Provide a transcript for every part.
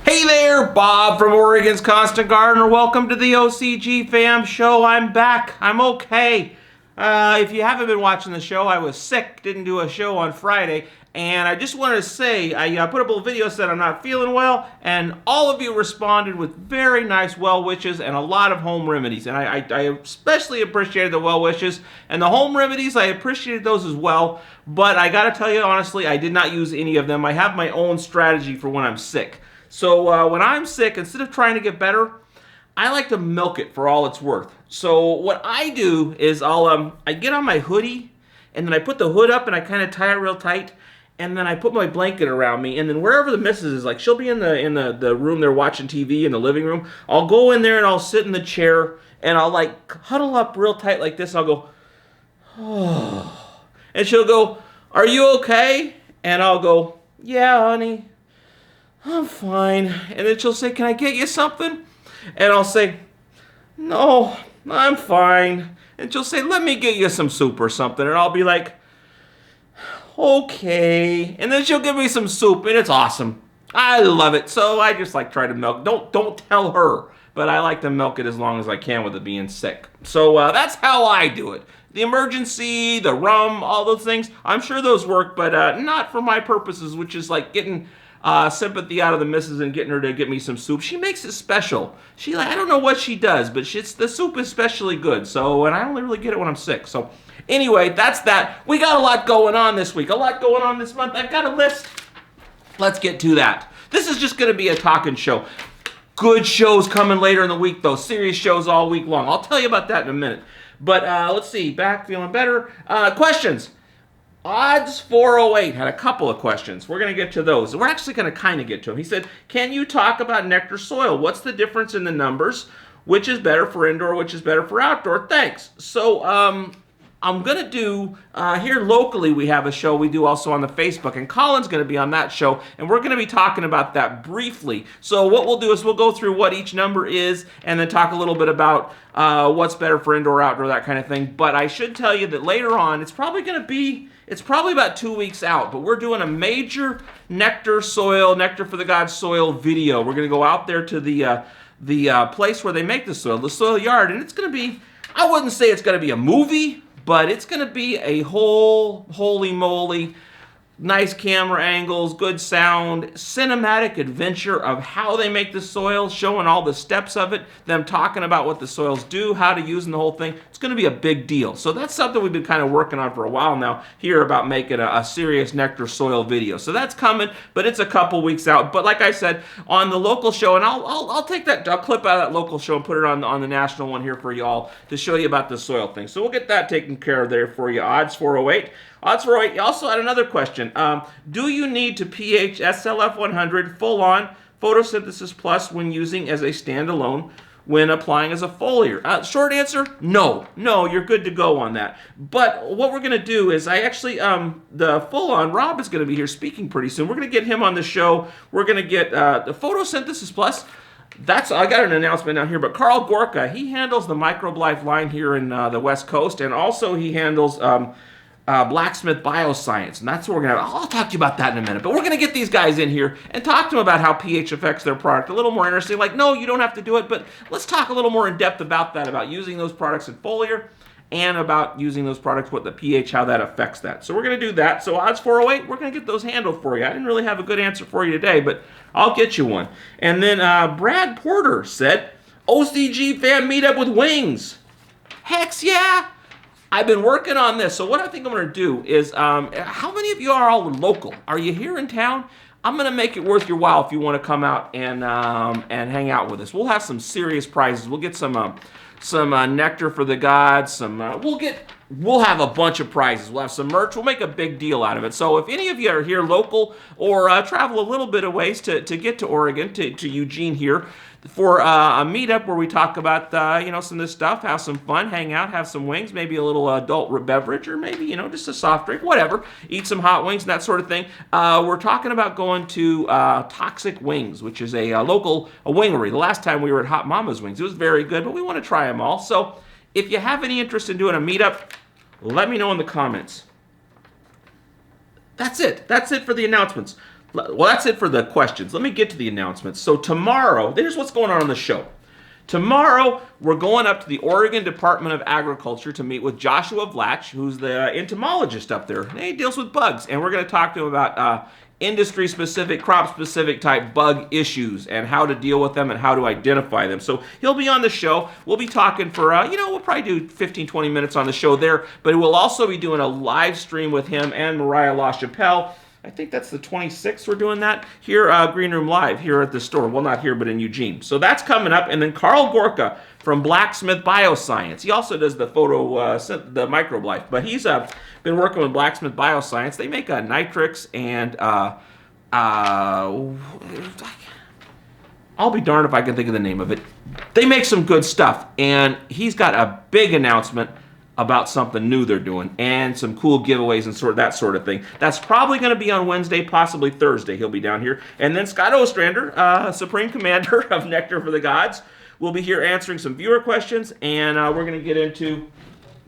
Hey there, Bob from Oregon's Constant Gardener. Welcome to the OCG Fam Show. I'm back. I'm okay. If you haven't been watching the show, I was sick, didn't do a show on Friday, and I just wanted to say, I put up a little video, said I'm not feeling well, and all of you responded with very nice well wishes and a lot of home remedies, and I especially appreciated the well wishes, and the home remedies, I appreciated those as well, but I gotta tell you honestly, I did not use any of them. I have my own strategy for when I'm sick. So when I'm sick, instead of trying to get better, I like to milk it for all it's worth. So what I do is I get on my hoodie, and then I put the hood up and I kind of tie it real tight, and then I put my blanket around me, and then wherever the missus is, like she'll be in the room they're watching TV in the living room, I'll go in there and I'll sit in the chair and I'll like huddle up real tight like this. And I'll go, oh, and she'll go, "Are you okay?" And I'll go, "Yeah, honey, I'm fine." And then she'll say, "Can I get you something?" And I'll say, "No, I'm fine." And she'll say, "Let me get you some soup or something." And I'll be like, "Okay." And then she'll give me some soup, and it's awesome. I love it. So I just like try to milk. Don't tell her, but I like to milk it as long as I can with it being sick. So that's how I do it. The emergency, the rum, all those things, I'm sure those work, but not for my purposes, which is like getting sympathy out of the missus and getting her to get me some soup. She makes it special. I don't know what she does, but the soup is especially good. So, and I only really get it when I'm sick. So, anyway, that's that. We got a lot going on this week, a lot going on this month. I've got a list. Let's get to that. This is just going to be a talking show. Good shows coming later in the week, though. Serious shows all week long. I'll tell you about that in a minute. But let's see. Back, feeling better. Questions. Odds 408 had a couple of questions. We're going to get to those. We're actually going to kind of get to them. He said, "Can you talk about nectar soil? What's the difference in the numbers? Which is better for indoor? Which is better for outdoor? Thanks." So I'm going to do, here locally we have a show we do also on the Facebook, and Colin's going to be on that show, and we're going to be talking about that briefly. So what we'll do is we'll go through what each number is, and then talk a little bit about what's better for indoor, outdoor, that kind of thing. But I should tell you that later on, it's probably about 2 weeks out, but we're doing a major nectar for the Gods soil video. We're going to go out there to the place where they make the soil yard, and it's going to be, I wouldn't say it's going to be a movie, but it's going to be a holy moly, nice camera angles, good sound, cinematic adventure of how they make the soil, showing all the steps of it, them talking about what the soils do, how to use them, the whole thing. It's going to be a big deal. So that's something we've been kind of working on for a while now here about making a serious nectar soil video. So that's coming, but it's a couple weeks out. But like I said, on the local show, and I'll take that, I'll clip out of that local show and put it on the national one here for y'all to show you about the soil thing. So we'll get that taken care of there for you. Odds 408. Odds 408. You also had another question. Do you need to pH SLF100 full-on photosynthesis plus when using as a standalone when applying as a foliar? Short answer, no. No, you're good to go on that. But what we're going to do is I actually, the full-on, Rob is going to be here speaking pretty soon. We're going to get him on the show. We're going to get the photosynthesis plus. I got an announcement down here, but Carl Gorka, he handles the Microbe Life line here in the West Coast, and also he handles Blacksmith Bioscience, and that's what we're going to have. I'll talk to you about that in a minute, but we're going to get these guys in here and talk to them about how pH affects their product. A little more interesting, like, no, you don't have to do it, but let's talk a little more in depth about that, about using those products in foliar, and about using those products, what the pH, how that affects that. So we're going to do that. So odds 408, we're going to get those handled for you. I didn't really have a good answer for you today, but I'll get you one. And then Brad Porter said, "OCG fan meetup with wings." Heck yeah! I've been working on this. So what I think I'm going to do is, how many of you are all local? Are you here in town? I'm going to make it worth your while if you want to come out and hang out with us. We'll have some serious prizes. We'll get some nectar for the gods. We'll have a bunch of prizes. We'll have some merch. We'll make a big deal out of it. So if any of you are here local or travel a little bit of ways to get to Oregon, to Eugene here, for a meetup where we talk about some of this stuff, have some fun, hang out, have some wings, maybe a little adult beverage, or maybe just a soft drink, whatever. Eat some hot wings and that sort of thing. We're talking about going to Toxic Wings, which is a local wingery. The last time we were at Hot Mama's Wings, it was very good, but we want to try them all. So if you have any interest in doing a meetup, let me know in the comments. That's it. That's it for the announcements. Well, that's it for the questions. Let me get to the announcements. So tomorrow, here's what's going on the show. Tomorrow, we're going up to the Oregon Department of Agriculture to meet with Joshua Vlach, who's the entomologist up there. And he deals with bugs, and we're going to talk to him about industry-specific, crop-specific type bug issues and how to deal with them and how to identify them. So he'll be on the show. We'll be talking for, we'll probably do 15, 20 minutes on the show there, but we'll also be doing a live stream with him and Mariah LaChapelle. I think that's the 26th we're doing that here, Green Room Live, here at the store. Well, not here, but in Eugene. So that's coming up. And then Carl Gorka from Blacksmith Bioscience. He also does the the microbe life. But he's been working with Blacksmith Bioscience. They make nitrix and I'll be darned if I can think of the name of it. They make some good stuff. And he's got a big announcement about something new they're doing and some cool giveaways and that sort of thing. That's probably going to be on Wednesday, possibly Thursday. He'll be down here. And then Scott Ostrander, Supreme Commander of Nectar for the Gods, will be here answering some viewer questions, and we're going to get into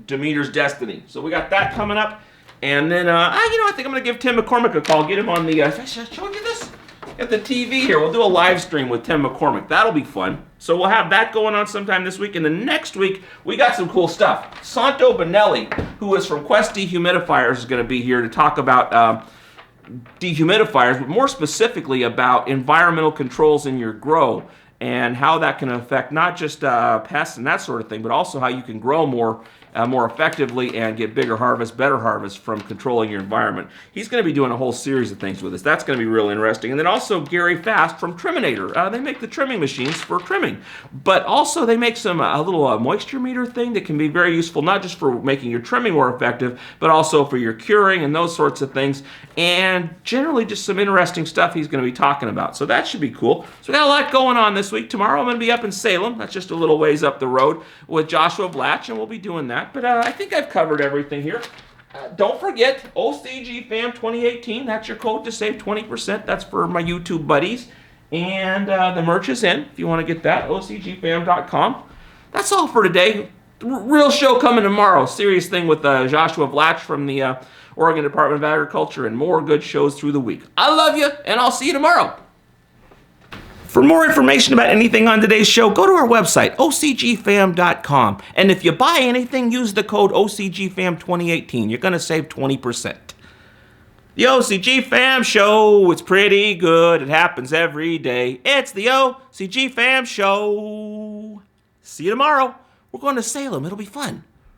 Demeter's Destiny. So we got that coming up. And then, I think I'm going to give Tim McCormick a call, get him on the, should I show you this? At the TV here. We'll do a live stream with Tim McCormick. That'll be fun. So we'll have that going on sometime this week. And then next week, we got some cool stuff. Santo Benelli, who is from Quest Dehumidifiers, is going to be here to talk about dehumidifiers, but more specifically about environmental controls in your grow and how that can affect not just pests and that sort of thing, but also how you can grow more effectively and get bigger harvests, better harvests from controlling your environment. He's going to be doing a whole series of things with us. That's going to be real interesting. And then also Gary Fast from Triminator. They make the trimming machines for trimming, but also they make some a little moisture meter thing that can be very useful, not just for making your trimming more effective, but also for your curing and those sorts of things. And generally just some interesting stuff he's going to be talking about. So that should be cool. So we got a lot going on this week. Tomorrow I'm going to be up in Salem. That's just a little ways up the road with Joshua Vlach, and we'll be doing that. But I think I've covered everything here. Don't forget, OCGFAM200. That's your code to save 20%. That's for my YouTube buddies. And the merch is in if you want to get that, OCGFAM.com. That's all for today. Real show coming tomorrow. Serious thing with Joshua Vlach from the Oregon Department of Agriculture, and more good shows through the week. I love you, and I'll see you tomorrow. For more information about anything on today's show, go to our website, OCGFAM.com. And if you buy anything, use the code OCGFAM2018. You're going to save 20%. The OCGFAM Show, it's pretty good. It happens every day. It's the OCGFAM Show. See you tomorrow. We're going to Salem. It'll be fun.